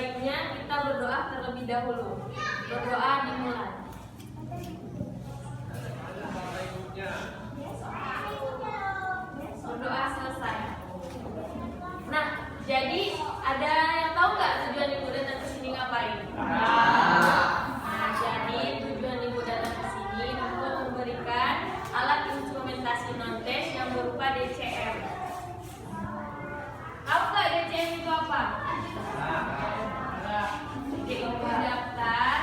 sebaiknya kita berdoa terlebih dahulu. Berdoa dimulai. Berdoa selesai. Nah, jadi ada yang tahu nggak tujuan ibu datang ke sini ngapain? Nah, jadi tujuan ibu datang ke sini untuk memberikan alat instrumentasi non-tes yang berupa DCM. Tahu nggak DCM itu apa? D itu daftar,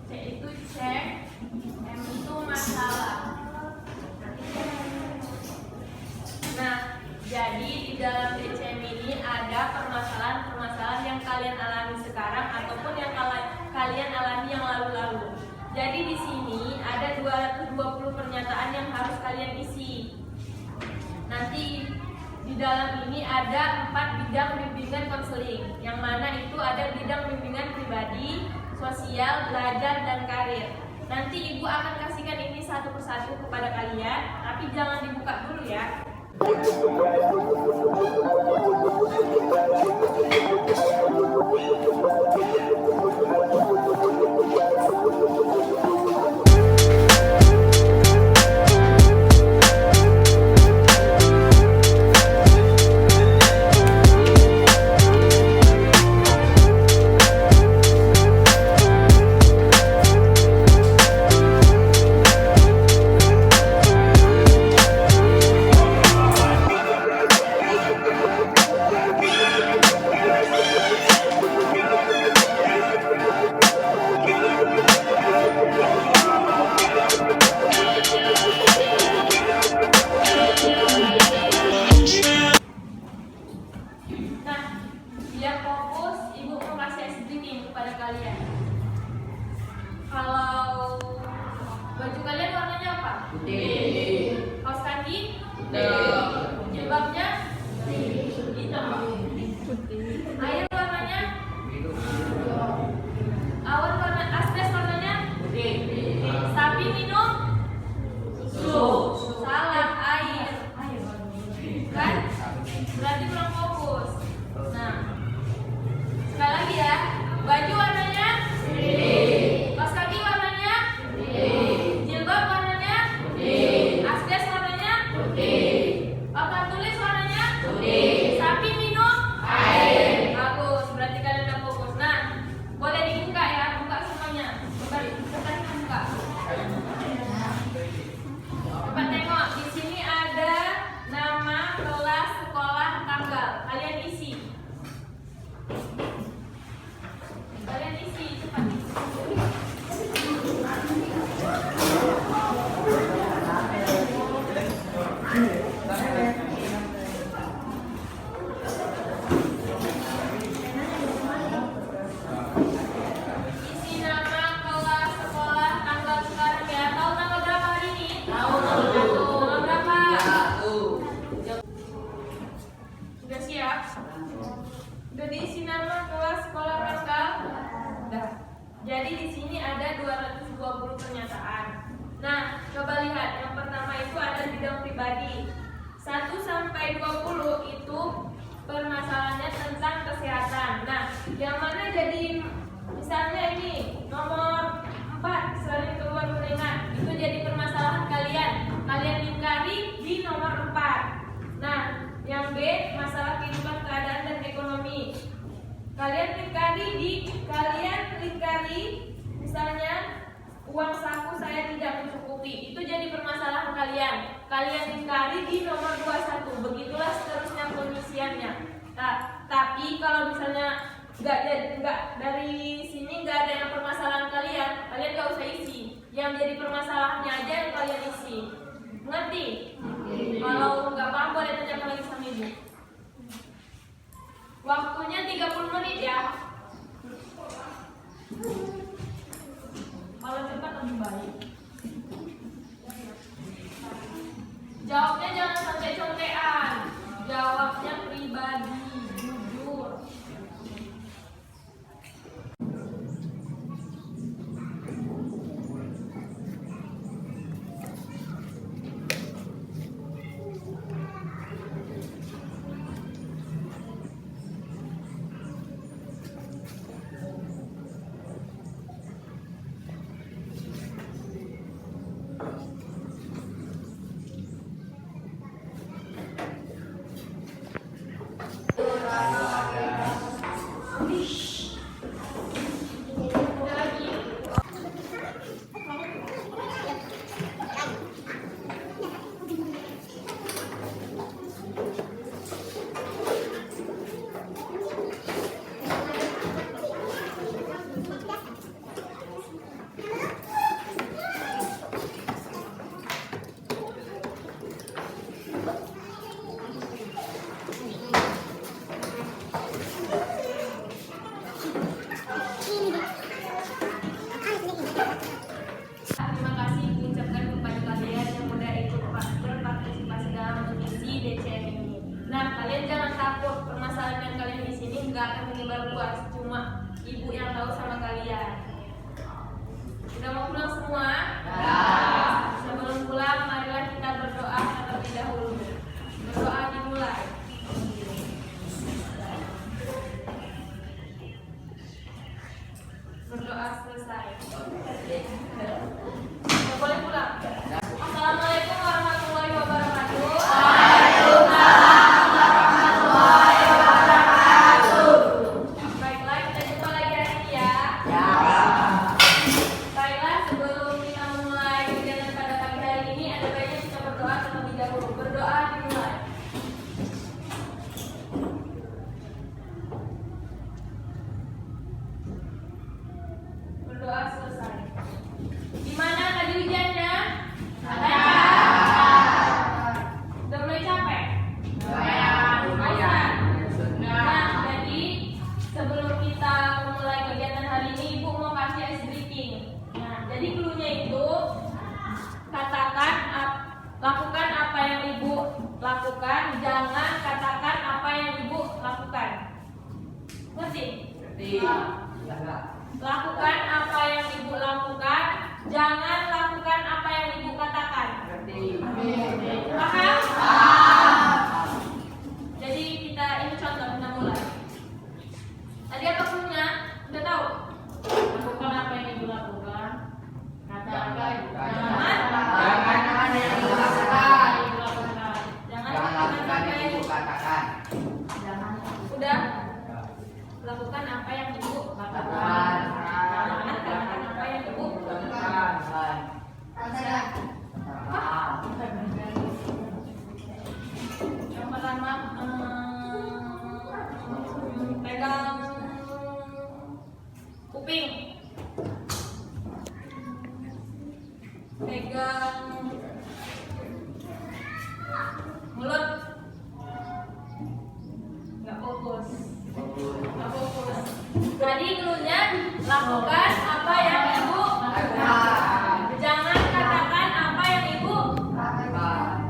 C itu cek, M itu masalah. Nah, jadi di dalam DCM ini ada permasalahan-permasalahan yang kalian alami sekarang ataupun yang kalian alami yang lalu-lalu. Jadi di sini ada 220 pernyataan yang harus kalian isi. Nanti di dalam ini ada 4 bidang bimbingan konseling, yang mana itu ada bidang bimbingan pribadi, sosial, belajar, dan karir. Nanti ibu akan kasihkan ini satu persatu kepada kalian, tapi jangan dibuka dulu ya. Kalian, kalau baju kalian warnanya apa? Putih. Kaos kaki? Putih. Jilbabnya? Hitam. Putih. Air warnanya? Biru. Awan warna asbes warnanya? Putih. Sapi minum? Susu. Salah, air. Kan? Berarti kurang fokus. Nah, sekali lagi ya. Baju warnanya putih. Kaos kaki warnanya putih. Jilbab warnanya putih. Asbes warnanya putih. Papan tulis warnanya putih. Sapi minum air. Bagus, berarti kalian udah fokus. Nah, boleh dibuka ya, buka semuanya. Buka. Coba tengok, di sini ada nama, kelas, sekolah, tanggal. Kalian isi. Cepat. Isi nama, kelas, sekolah, tanggal sekarang ya. Tahu tanggal berapa hari ini? Tahu. Tanggal berapa? Sudah siap? Sudah diisi nama, kelas, sekolah, tanggal? Udah. Jadi di sini ada 220 pernyataan. Nah, coba lihat. Yang pertama itu ada bidang pribadi. 1 sampai 20 itu permasalahannya tentang kesehatan. Nah, yang mana jadi misalnya ini nomor 4 sering keluar keringat. Itu jadi permasalahan kalian. Kalian lingkari di nomor 4. Nah, yang B masalah kehidupan keadaan dan ekonomi. Kalian lingkari misalnya uang saku saya tidak mencukupi. Itu jadi permasalahan kalian. Kalian lingkari di nomor 21. Begitulah seterusnya pengisiannya. Nah, tapi kalau misalnya nggak dari sini nggak ada yang permasalahan kalian nggak usah isi. Yang jadi permasalahannya aja yang kalian isi. Ngerti? Kalau nggak paham boleh tanyakan lagi sama ibu. Waktunya 30 menit ya. Kalau cepat lebih baik. Jawabnya jangan contek-contekan. Jawabnya pribadi, jujur. luas, cuma ibu yang tahu sama kalian. Udah mau pulang semua? Sebelum pulang, marilah kita berdoa terlebih dahulu. Berdoa dimulai. Berdoa selesai. Udah boleh pulang. Assalamualaikum warahmatullahi wabarakatuh. Baiklah, kita jumpa lagi hari ini ya. Baiklah, sebelum kita mulai kegiatan pada pagi hari ini, ada baiknya kita berdoa terlebih dahulu. Berdoa dimulai. Berdoa selesai. Gimana tadi ujiannya? Ada? Udah mulai capek? Lumayan. Nah, jadi sebelum kita memulai kegiatan hari ini, Ibu mau kasih ice breaking. Nah, jadi clue-nya itu lakukan apa yang Ibu lakukan, jangan katakan apa yang Ibu lakukan. Ngerti? Lakukan apa yang Ibu lakukan, jangan lakukan apa yang Ibu katakan. Paham? Jadi kita ini contoh, kita mulai. Tadi apa clue-nya? Udah tahu? Lakukan apa yang Ibu lakukan. Katakan. Jangan lakukan apa yang Ibu katakan. Udah? Lakukan apa yang Ibu katakan. Jangan katakan apa yang Ibu katakan. Yang pertama, pegang kuping, pegang mulut, nggak fokus. Tadi clue-nya lakukan apa yang Ibu lakukan. Jangan katakan apa yang Ibu lakukan.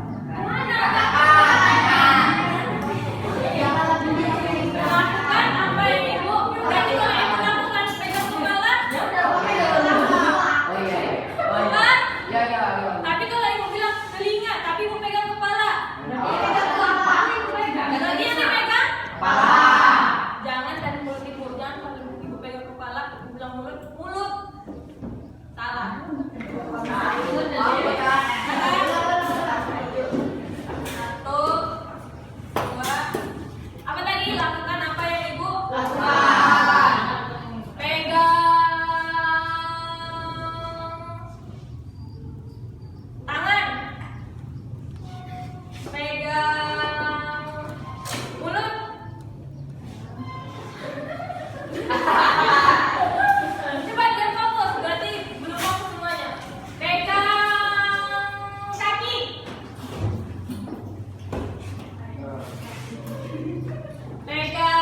Lakukan apa yang Ibu. Jadi kalau Ibu lakukan pegang kepala, bukan? Tapi kalau Ibu bilang telinga, tapi Ibu pegang kepala, lagi yang dipegang kepala. Jangan dari mulut Ibu, jangan kalau Ibu pegang kepala, Ibu bilang mulut, salah. Satu, dua. Apa tadi? Lakukan apa yang Ibu lakukan. Pegang tangan, pegang mulut. Coba dia fokus, berarti belum fokus semuanya. Pegang kaki, pegang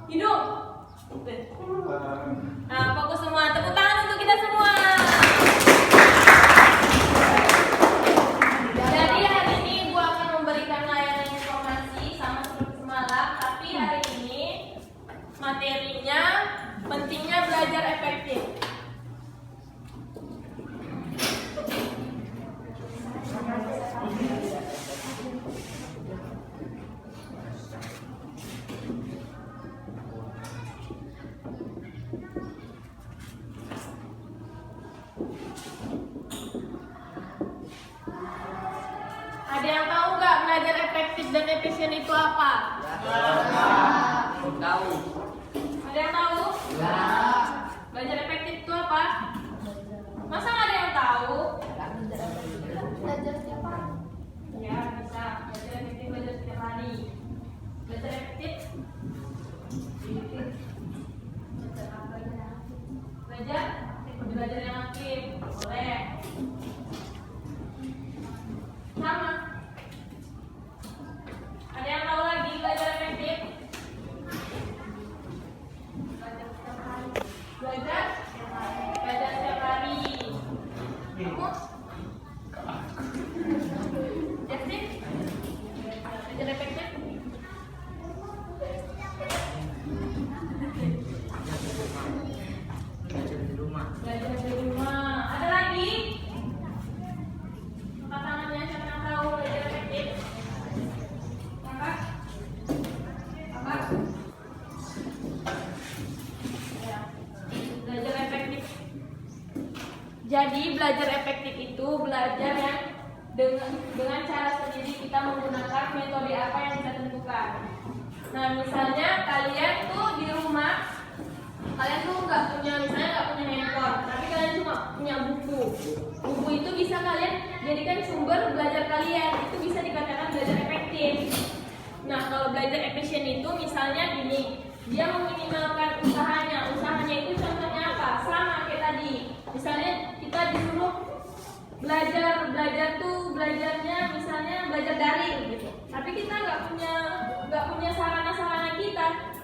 hidung. Nah, fokus semua. Tepuk tangan untuk kita semua. Jadi hari ini Ibu akan memberikan layanan informasi sama seperti semalam, tapi hari ini materinya pentingnya belajar efektif. Ada yang tahu nggak belajar efektif dan efisien itu apa? Ada yang tahu? Belajar efektif itu apa? Masa nggak ada yang tahu? Belajar setiap hari. Ya bisa. Belajar efektif belajar setiap hari. Belajar efektif. Belajar yang aktif. Boleh. Sama. Ada yang tahu lagi belajar efektif? Jadi belajar efektif itu belajar yang dengan cara sendiri, kita menggunakan metode apa yang kita tentukan. Nah, misalnya kalian tuh di rumah, kalian tuh nggak punya handphone, tapi kalian cuma punya buku. Buku itu bisa kalian jadikan sumber belajar kalian, itu bisa dikatakan belajar efektif. Nah, kalau belajar efisien itu misalnya gini, dia meminimalkan usahanya. Usahanya itu contohnya apa? Sama kayak tadi. Misalnya kita disuruh belajarnya misalnya belajar daring gitu. Tapi kita nggak punya sarana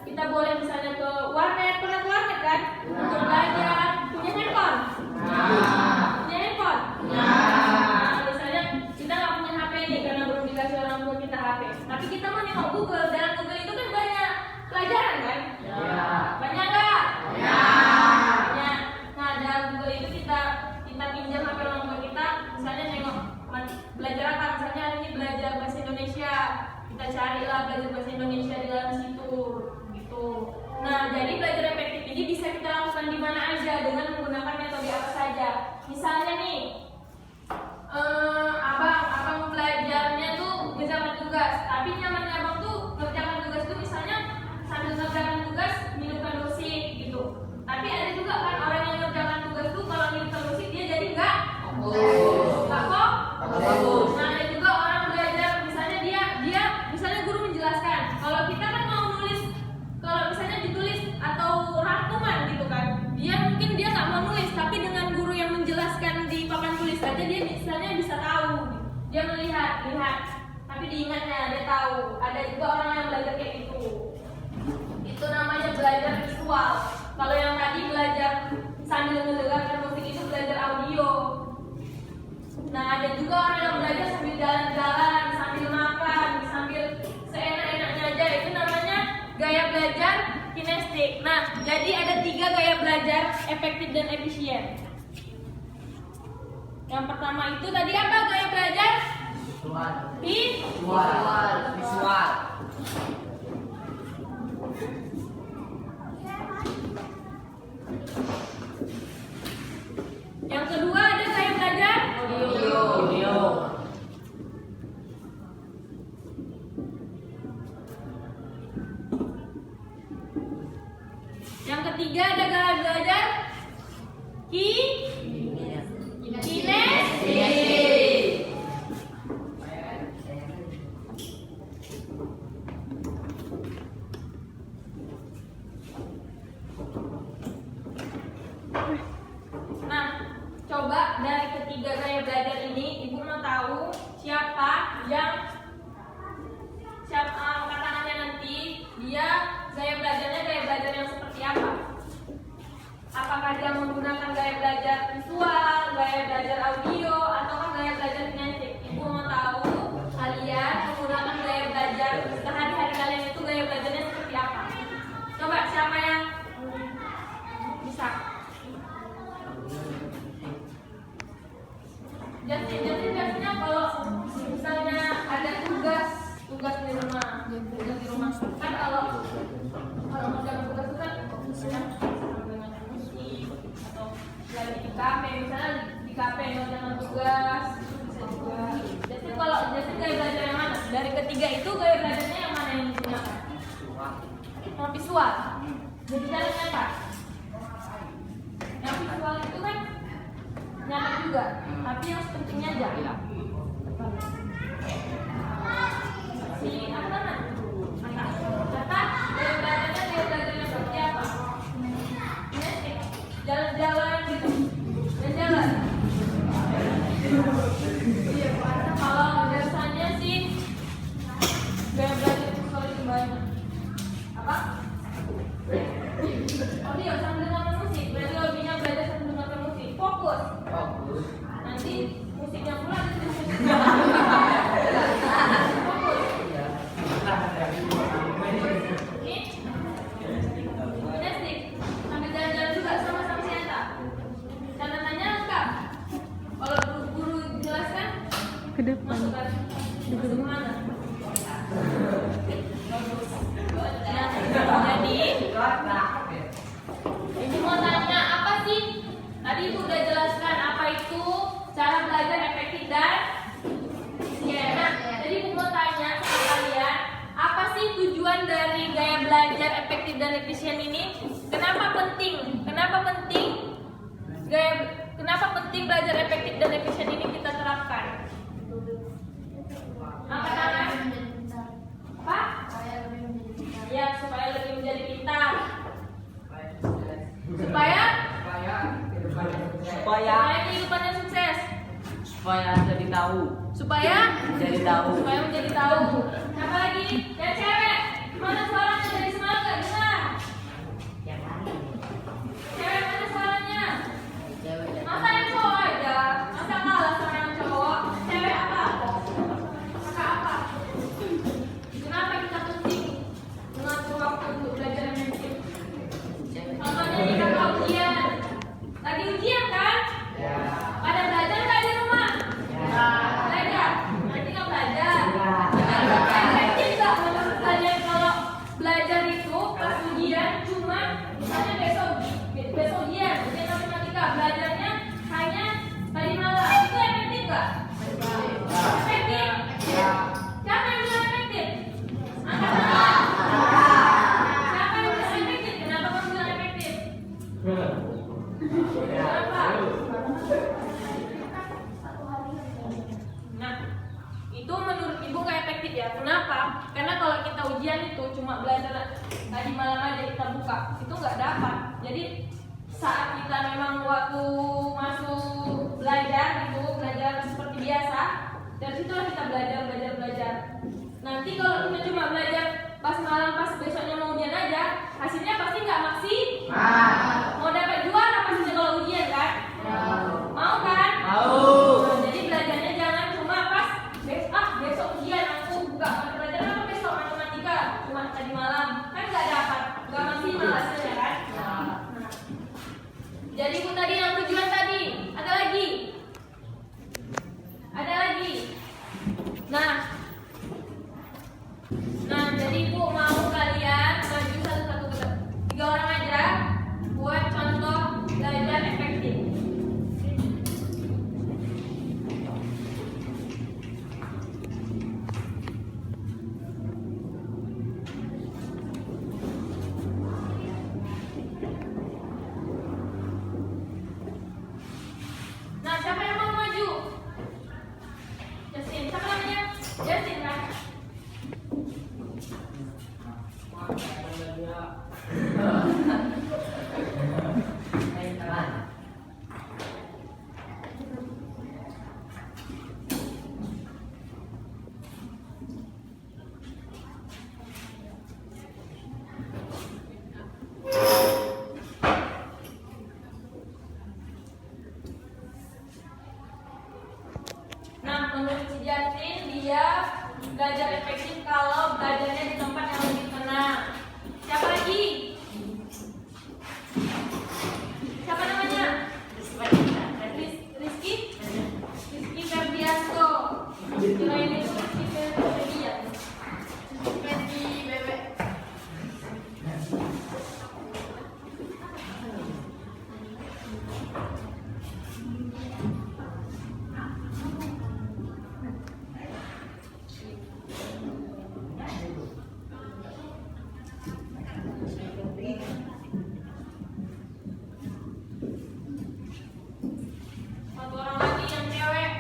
kita boleh misalnya ke warnet, pernah ke warnet kan? Untuk belajar, punya handphone. Punya handphone. Nah, misalnya kita nggak punya HP nih karena belum dikasih orang tua kita HP. Tapi kita mau nengok Google, dan Google itu kan banyak pelajaran kan? Banyak nggak? Banyak. Nah, dalam Google itu kita pinjam HP orang tua kita, misalnya nengok belajar apa, misalnya hari ini belajar bahasa Indonesia, kita carilah belajar bahasa Indonesia di dalam situ gitu. Nah, jadi belajar efektif ini bisa kita lakukan di mana aja dengan menggunakan metode apa saja. Misalnya nih, abang belajarnya tuh ngerjakan tugas, tapi nyamannya abang tuh ngerjakan tugas tuh misalnya sambil ngerjakan tugas minumkan musik gitu. Tapi ada juga kan orang yang ngerjakan tugas tuh kalau minumkan musik dia jadi nggak fokus. Nah, ada juga orang belajar misalnya dia misalnya guru menjelaskan, kalau kita kan mau nulis, kalau misalnya ditulis atau rangkuman gitu kan, mungkin dia nggak mau nulis, tapi dengan guru yang menjelaskan di papan tulis aja dia misalnya bisa tahu, dia melihat, tapi diingatnya dia tahu. Ada juga orang yang belajar kayak gitu, itu namanya belajar visual. Kalau yang tadi belajar sambil mendengarkan musik itu belajar audio. Nah, ada juga orang yang belajar sambil jalan-jalan, sambil makan, sambil seenak-enaknya aja, itu namanya gaya belajar kinestetik. Nah, jadi ada 3 gaya belajar efektif dan efisien. Yang pertama itu tadi apa gaya belajar? Visual. Yang kedua ada gaya belajar audio. Yang ketiga ada gaya belajar kinestetik. Nah, coba dari ketiga gaya belajar ini, Ibu mau tahu siapa angkat tangannya nanti dia gaya belajar yang seperti apa? Apakah dia menggunakan gaya belajar visual, gaya belajar audio, atau gaya belajar kinetik? Ibu mau tahu kalian menggunakan gaya belajar sehari-hari kalian itu gaya belajarnya seperti apa? Coba siapa yang bisa? Jadi biasanya kalau misalnya ada tugas di rumah kan kalau mengerjakan tugas itu kan dengan musik atau lagi di kafe, misalnya di kafe mengerjakan tugas bisa juga. Jadi kalau gaya belajar yang mana? Dari ketiga itu gaya belajarnya yang mana yang digunakan? Yang visual. Jadi caranya apa? Yang visual itu kan nyaman juga, tapi yang pentingnya aja ya. Si apa gaya belajarnya seperti apa? Jalan-jalan gitu, jalan-jalan. Iya, kalau biasanya sih gaya belajar visual itu banyak. Apa? Oh iya, sambil nonton musik. Berarti hobinya belajar sambil nonton musik. Fokus. Nanti musiknya pula kinestik. Sambil jalan-jalan juga sama-sama siapa? Catatannya lengkap. Kalau guru jelaskan ke depan. Masuk mana? Jadi gaya belajar efektif dan efisien ini, kenapa penting? Kenapa penting belajar efektif dan efisien ini kita terapkan? Angkat tangan. Apa? Ya, supaya lebih menjadi pintar. Supaya kehidupannya sukses. Supaya jadi tahu. Supaya menjadi tahu. Apa lagi? Dan cewek, mana suaranya dari semangat gak dengar? Cewek mana suaranya? Masa yang cowok aja? Masa kalah sama yang cowok? Cewek apa? Maka apa? Kenapa kita penting mengatur waktu untuk belajar efektif? Contohnya jika kau ujian, lagi ujian kan? Pada belajar nggak di rumah? Belajar. Nanti nggak belajar. Efektif nggak menurut kalian kalau belajar itu pas ujian cuma misalnya besok ujian matematika, belajarnya hanya tadi malam, itu efektif nggak? Efektif? Siapa yang bilang efektif? Angkat tangan. Siapa yang bilang efektif? Kenapa kamu bilang efektif? Kenapa? Nah, itu menurut ibu nggak efektif ya. Kenapa? Karena kalau kita ujian itu cuma belajar tadi malam aja kita buka, itu nggak dapat. Jadi saat kita memang waktu masuk belajar itu belajar seperti biasa, dari situlah kita belajar. Nanti kalau kita cuma belajar pas malam, pas besoknya mau ujian aja, hasilnya pasti nggak maksimal. Mau dapat juara pastinya kalau ujian kan? Mau kan? Nah, jadi belajarnya jangan cuma pas besok ujian aku buka belajar apa besok matematika cuma tadi malam, kan nggak dapat, nggak maksimal hasilnya kan? Jadi itu tadi yang tujuan tadi. Ada lagi. Nah, jadi ibu mau kalian maju satu-satu ke 3 orang aja buat contoh belajar efektif. Nah, siapa yang mau maju? Justin, siapa namanya? Justin kan? Nah, menurut si Justin, dia belajar efektif kalau belajarnya di tempat yang lebih tenang. Siapa lagi? Siapa namanya? Rizky Ferdianto. Kirain itu Rizky Ferdian. Ferdi Bebek. Satu orang lagi yang cewek.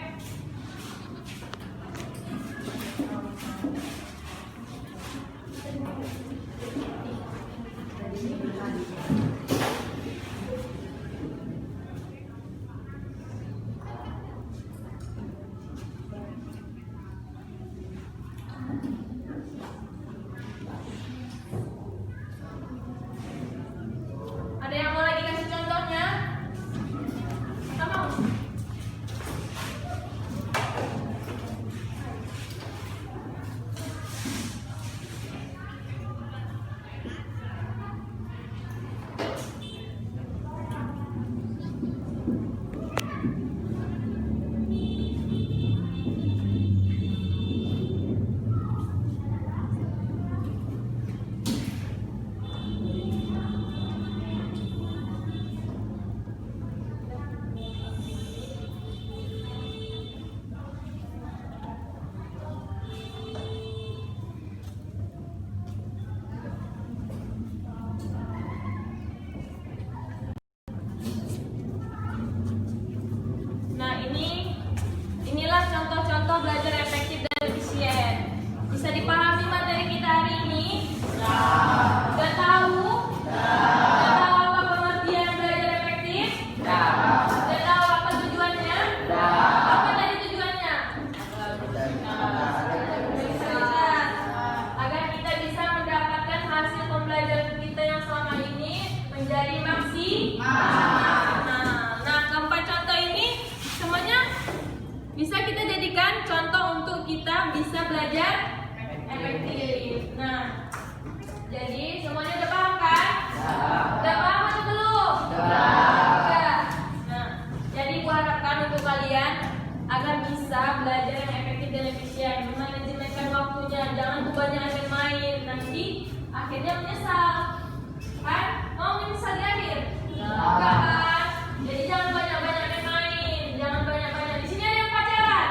menjadi maksimal. Nah, keempat contoh ini semuanya bisa kita jadikan contoh untuk kita bisa belajar efektif. Nah, jadi semuanya udah paham kan? Udah paham atau belum? Udah. Nah, jadi gua harapkan untuk kalian agar bisa belajar yang efektif dan efisien, memanajemenkan waktunya, jangan kebanyakan main, nanti akhirnya menyesal. Kan? Mau menyesal di akhir? Enggak kan? Jadi jangan banyak-banyak main, jangan banyak-banyak. Di sini ada yang pacaran?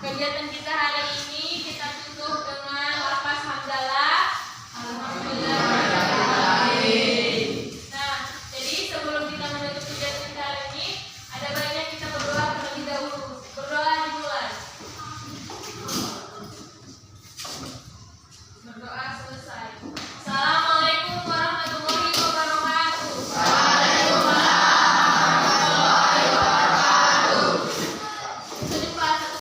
Kegiatan kita hari ini kita tutup dengan lafaz hamdalah. Alhamdulillah. Nah, jadi sebelum kita menutup kegiatan kita hari ini, ada baiknya kita berdoa terlebih dahulu. Berdoa dimulai. Berdoa selesai.